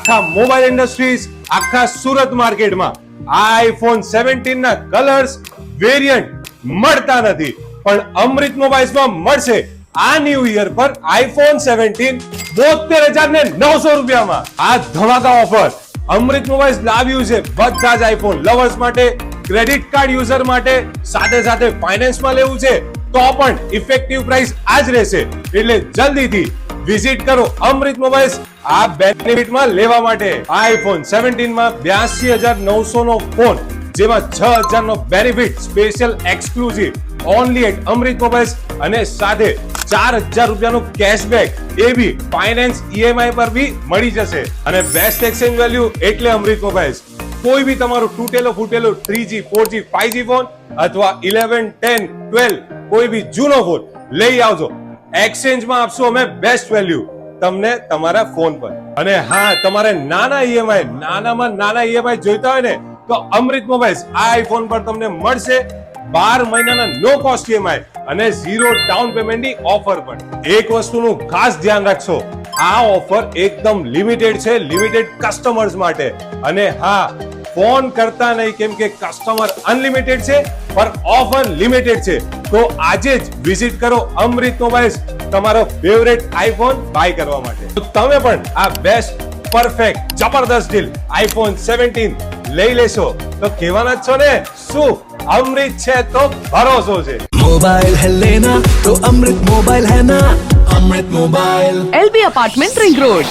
આખા mobile industries, આખા સુરત માર્કેટમાં આઈફોન 17 ના કલર્સ વેરિયન્ટ મળતા નથી, પણ અમૃત મોબાઈલ્સમાં મળશે આ ન્યૂ યર પર આઈફોન 17 72,900 રૂપિયામાં. આ ધમાકા ઓફર અમૃત મોબાઈલ્સ લાવ્યું છે બધા જ આઈફોન લવર્સ માટે, ક્રેડિટ કાર્ડ યુઝર માટે, સાથે સાથે ફાઇનાન્સમાં લેવું છે તો પણ ઇફેક્ટિવ પ્રાઇસ આ જ રહેશે. એટલે જલ્દીથી વિઝિટ કરો અમૃત મોબાઈલ્સ આ બેનિફિટમાં લેવા માટે. આઈફોન 17 માં 82,900 નો ફોન, જેમાં 6,000 નો benefit special exclusive only at Amrut mobiles, અને સાથે 4,000 રૂપિયાનું કેશબેક એ બી ફાઇનાન્સ ઈએમઆઈ પર બી મળી જશે. અને બેસ્ટ એક્સચેન્જ વેલ્યુ એટલે અમૃત મોબાઈલ્સ. કોઈ બી તમારું તૂટેલો ફૂટેલો 3G 4G 5G ફોન અથવા 11 10 12 કોઈ બી જૂનો ફોન લઈ આવજો, એક્સચેન્જમાં આપશું અમે બેસ્ટ વેલ્યુ તમને તમારા ફોન પર. અને હા, તમારે નાના ઈએમઆઈ જોઈતા હોય ને તો અમૃત મોબાઈલ્સ આ આઈફોન પર તમને મળશે 12 મહિનાના નો કોસ્ટ ઈએમઆઈ અને 0 ડાઉન પેમેન્ટની ઓફર પણ. એક વસ્તુનું ખાસ ધ્યાન રાખશો, આ ઓફર એકદમ લિમિટેડ છે, લિમિટેડ કસ્ટમર્સ માટે. અને હા, ફોન કરતા નહીં, કેમ કે કસ્ટમર અનલિમિટેડ છે પણ ઓફર લિમિટેડ છે. તો આજે જ વિઝિટ કરો અમૃત મોબાઈલ્સ તમારો ફેવરેટ આઈફોન બાય કરવા માટે. તો તમે પણ આ બેસ્ટ પરફેક્ટ જબરદસ્ત ડીલ આઈફોન 17 લઈ લેશો તો કહેવાના જ છો ને, શું अमृत है तो भरोसा है. मोबाइल है लेना तो अमृत मोबाइल है ना. Amrut mobile, LB apartment, ring road.